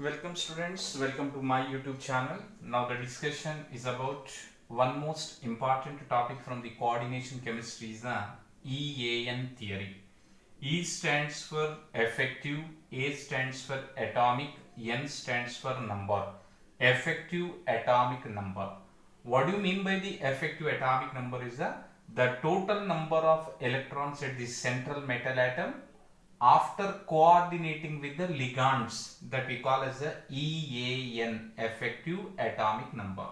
Welcome students, welcome to my YouTube channel. Now the discussion is about one most important topic from the coordination chemistry is the EAN theory. E stands for effective, A stands for atomic, N stands for number. Effective atomic number. What do you mean by the effective atomic number is the total number of electrons at the central metal atom after coordinating with the ligands that we call as the EAN, effective atomic number.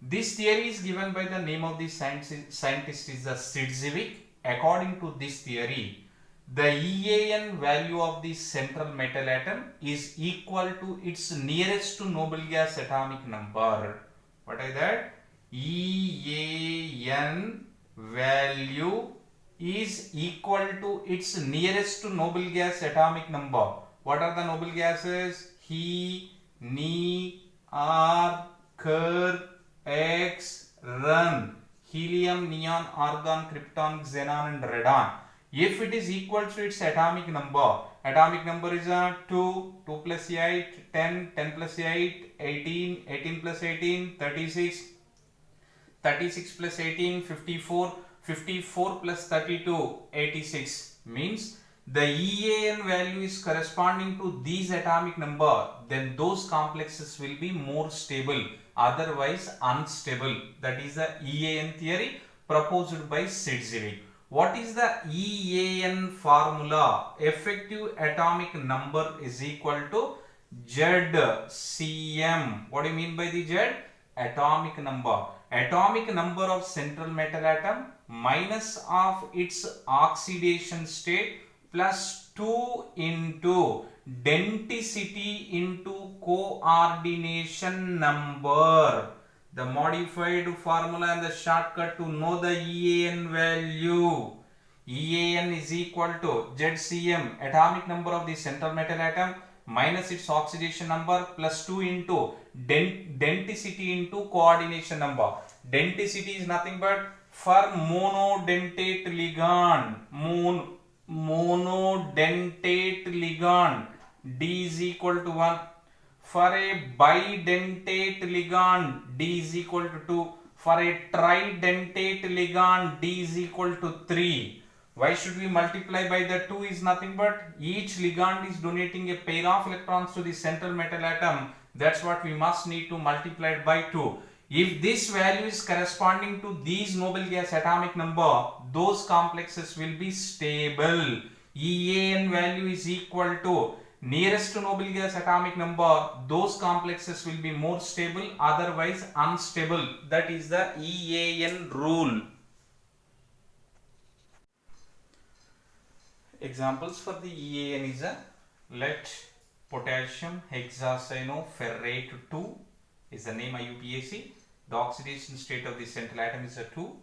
This theory is given by the name of the scientist is the Sidgwick. According to this theory, the EAN value of the central metal atom is equal to its nearest to noble gas atomic number. What is that? EAN value is equal to its nearest to noble gas atomic number. What are the noble gases? He, Ni, Ar, Ker, X, Run. Helium, neon, argon, krypton, xenon and radon. If it is equal to its atomic number is 2, 2 plus 8, 10, 10 plus 8, 18, 18 plus 18, 36, 36 plus 18, 54, 54 plus 32, 86. Means the EAN value is corresponding to these atomic number, then those complexes will be more stable, otherwise unstable. That is the EAN theory proposed by Sidgwick. What is the EAN formula? Effective atomic number is equal to ZCm. What do you mean by the Z? Atomic number. Atomic number of central metal atom minus of its oxidation state plus 2 into denticity into coordination number. The modified formula and the shortcut to know the EAN value. EAN is equal to ZCm, atomic number of the central metal atom minus its oxidation number plus 2 into denticity into coordination number. Denticity is nothing but for monodentate ligand. Monodentate ligand D is equal to 1. For a bidentate ligand D is equal to 2. For a tridentate ligand D is equal to 3. Why should we multiply by the 2 is nothing but each ligand is donating a pair of electrons to the central metal atom. That's what we must need to multiply it by 2. If this value is corresponding to these noble gas atomic number, those complexes will be stable. EAN value is equal to nearest to noble gas atomic number, those complexes will be more stable, otherwise unstable. That is the EAN rule. Examples for the EAN is let potassium hexacyanoferrate 2 is the name IUPAC. The oxidation state of the central atom is a 2,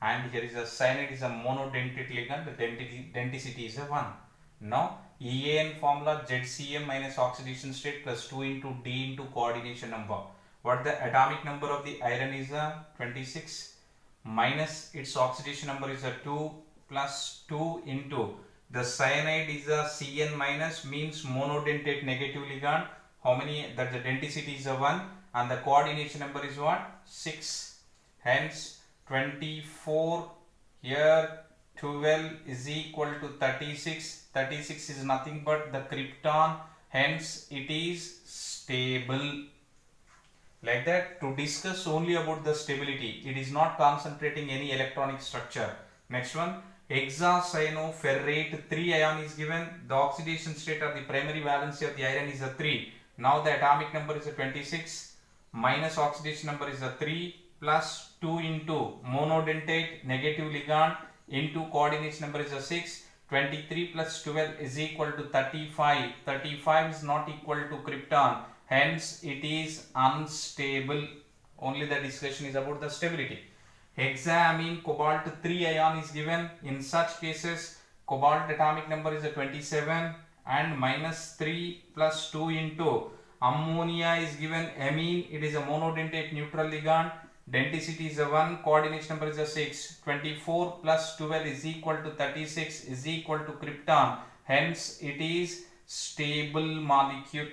and here is a cyanide is a monodentate ligand. The denticity is a 1. Now EAN formula ZCm minus oxidation state plus 2 into D into coordination number. What the atomic number of the iron is a 26 minus its oxidation number is a 2 plus 2 into the cyanide is a Cn minus, means monodentate negative ligand. How many? That the denticity is a 1 and the coordination number is what? 6. Hence 24 here 12 is equal to 36. 36 is nothing but the krypton. Hence it is stable. Like that, to discuss only about the stability. It is not concentrating any electronic structure. Next one. Hexacyanoferrate 3 ion is given. The oxidation state or the primary valency of the iron is a 3. Now the atomic number is a 26 minus oxidation number is a 3 plus 2 into monodentate negative ligand into coordination number is a 6. 23 plus 12 is equal to 35. 35 is not equal to krypton. Hence it is unstable. Only the discussion is about the stability. Hexaamine cobalt 3 ion is given. In such cases, cobalt atomic number is a 27 and minus 3 plus 2 into ammonia is given. Amine, it is a monodentate neutral ligand. Denticity is a 1, coordination number is a 6. 24 plus 12 is equal to 36 is equal to krypton. Hence it is stable molecule.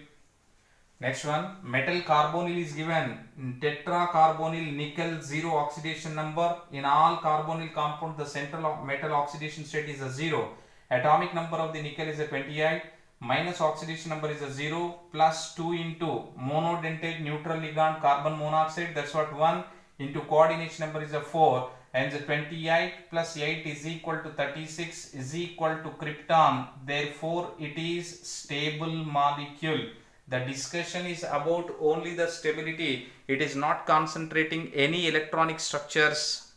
Next one, metal carbonyl is given. In tetracarbonyl nickel 0 oxidation number. In all carbonyl compounds, the central metal oxidation state is a 0. Atomic number of the nickel is a 28. Minus oxidation number is a 0. Plus 2 into monodentate neutral ligand carbon monoxide. That's what 1 into coordination number is a 4. And the 28 plus 8 is equal to 36 is equal to krypton. Therefore, it is stable molecule. The discussion is about only the stability. It is not concentrating any electronic structures.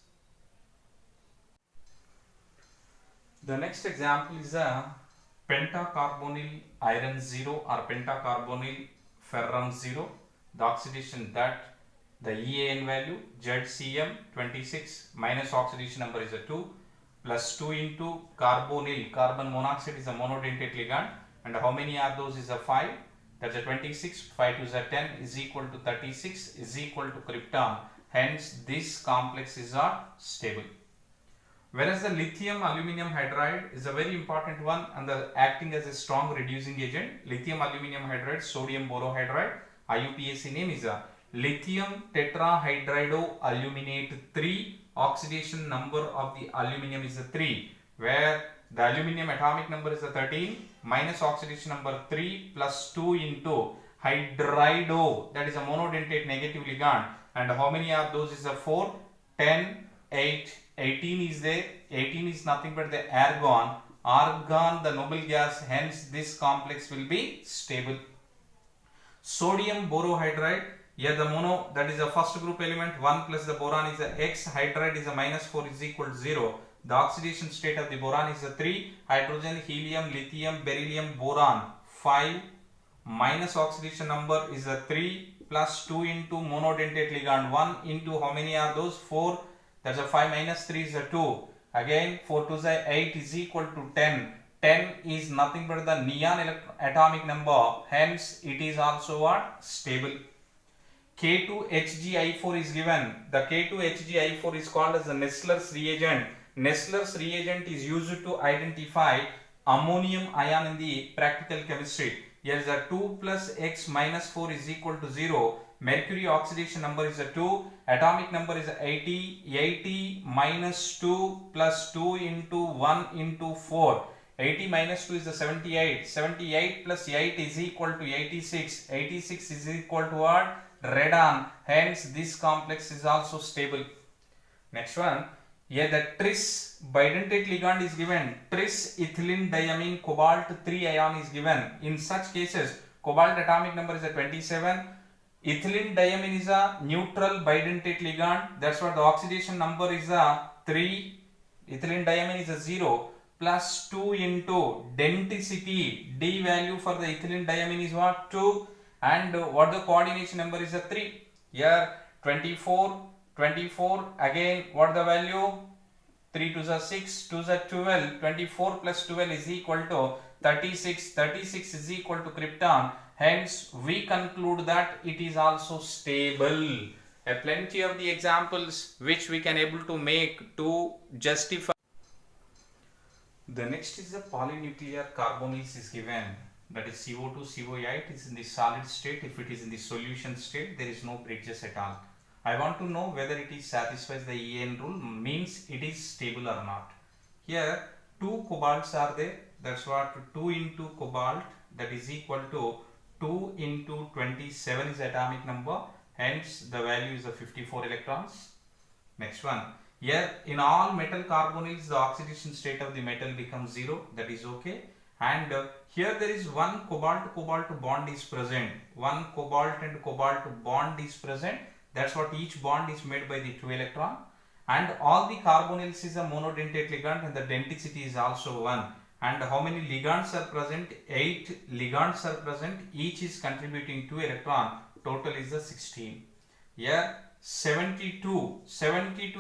The next example is a pentacarbonyl iron 0 or pentacarbonyl ferrum 0. The oxidation that the EAN value ZCm 26 minus oxidation number is a 2 plus 2 into carbonyl carbon monoxide is a monodentate ligand, and how many are those is a 5. That's a 26, 5 to the 10 is equal to 36 is equal to krypton. Hence, this complex is stable. Whereas the lithium aluminum hydride is a very important one and acting as a strong reducing agent. Lithium aluminum hydride, sodium borohydride, IUPAC name is a lithium tetrahydridoaluminate 3. Oxidation number of the aluminum is a 3, where the aluminum atomic number is a 13 minus oxidation number 3 plus 2 into hydrido, that is a monodentate negative ligand, and how many are those is a 4, 10, 8, 18 is there. 18 is nothing but the argon. Argon, the noble gas, hence this complex will be stable. Sodium borohydride, here the mono, that is the first group element, 1 plus the boron is a X, hydride is a minus 4 is equal to 0. The oxidation state of the boron is a 3, hydrogen, helium, lithium, beryllium, boron 5, minus oxidation number is a 3 plus 2 into monodentate ligand 1 into how many are those 4, that's a 5 minus 3 is a 2, again 4 to the 8 is equal to 10. 10 is nothing but the neon atomic number, hence it is also what? Stable. K2HgI4 is given. The K2HgI4 is called as the Nessler's reagent. Nessler's reagent is used to identify ammonium ion in the practical chemistry. Here is a 2 plus X minus 4 is equal to 0. Mercury oxidation number is a 2. Atomic number is 80. 80 minus 2 plus 2 into 1 into 4. 80 minus 2 is the 78. 78 plus 8 is equal to 86. 86 is equal to what? Radon. Hence, this complex is also stable. Next one. Here the tris bidentate ligand is given. Tris ethylene diamine cobalt 3 ion is given. In such cases, cobalt atomic number is a 27. Ethylene diamine is a neutral bidentate ligand. That's what the oxidation number is a 3. Ethylene diamine is a 0 plus 2 into denticity. D value for the ethylene diamine is what? 2. And what the coordination number is a 3. Here 24. Again what the value? 3 to the 6 to the 12. 24 plus 12 is equal to 36. 36 is equal to krypton. Hence we conclude that it is also stable. Plenty of the examples which we can able to make to justify. The next is the polynuclear carbonyls is given. That is CO2, CO8 is in the solid state. If it is in the solution state, there is no bridges at all. I want to know whether it is satisfies the EAN rule, means it is stable or not. Here 2 cobalts are there. That's what 2 into cobalt, that is equal to 2 into 27 is atomic number. Hence the value is a 54 electrons. Next one. Here in all metal carbonyls, the oxidation state of the metal becomes 0. That is okay. And here there is one cobalt-cobalt bond is present. One cobalt and cobalt bond is present. That's what each bond is made by the 2 electron. And all the carbonyls is a monodentate ligand and the denticity is also 1. And how many ligands are present? 8 ligands are present. Each is contributing 2 electron. Total is the 16. Here 72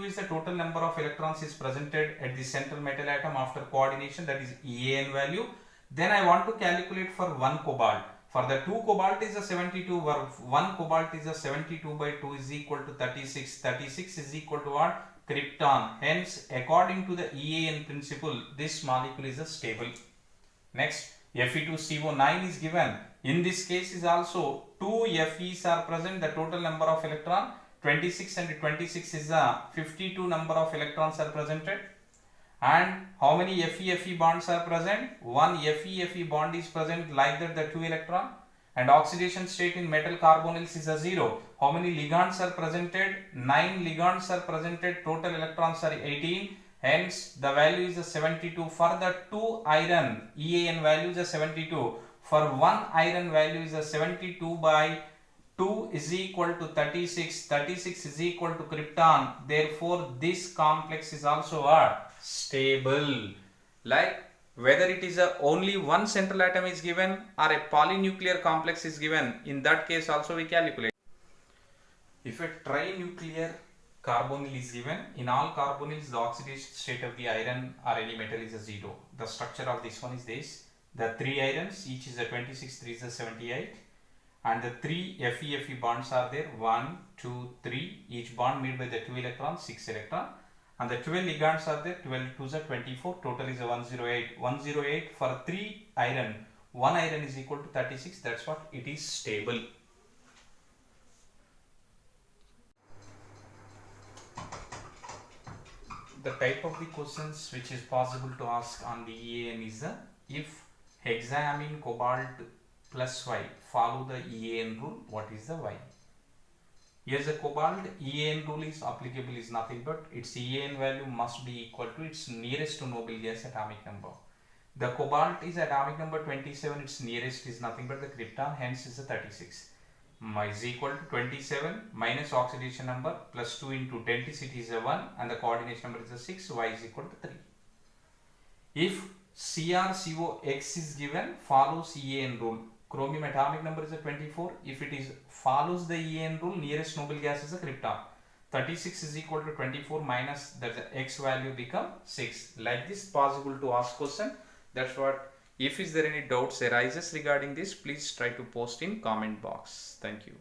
is the total number of electrons is presented at the central metal atom after coordination, that is EAN value. Then I want to calculate for 1 cobalt. For the 2 cobalt is a 72, where 1 cobalt is a 72 by 2 is equal to 36. 36 is equal to what? Krypton. Hence, according to the EAN principle, this molecule is a stable. Next, Fe2CO9 is given. In this case is also 2 Fe's are present. The total number of electron 26 and 26 is a 52 number of electrons are presented. And how many Fe bonds are present? One Fe bond is present, like that the 2 electron. And oxidation state in metal carbonyls is a 0. How many ligands are presented? 9 ligands are presented. Total electrons are 18. Hence the value is a 72. For the 2 iron, EAN value is a 72. For 1 iron value is a 72 by 2 is equal to 36. 36 is equal to krypton. Therefore this complex is also a stable. Like whether it is a only one central atom is given or a polynuclear complex is given, in that case also we calculate. If a trinuclear carbonyl is given, in all carbonyls the oxidation state of the iron or any metal is a 0. The structure of this one is this. The 3 irons, each is a 26, 3 is a 78, and the 3 Fe bonds are there, 1, 2, 3, each bond made by the 2 electrons, 6 electron, and the 12 ligands are there, 12 2s are 24, total is a 108. 108 for 3 iron, 1 iron is equal to 36, that's what it is stable. The type of the questions which is possible to ask on the EAN is if hexaamine cobalt plus Y follow the EAN rule, what is the Y? Here's the cobalt, EAN rule is applicable is nothing but its EAN value must be equal to its nearest to noble gas atomic number. The cobalt is atomic number 27, its nearest is nothing but the krypton, hence is a 36. Is equal to 27 minus oxidation number plus 2 into density is a 1 and the coordination number is a 6, Y is equal to 3. If CrCOX is given, follows EAN rule. Chromium atomic number is a 24. If it is follows the EAN rule, nearest noble gas is a krypton. 36 is equal to 24 minus the X value become 6. Like this possible to ask question. That's what. If is there any doubts arises regarding this, please try to post in comment box. Thank you.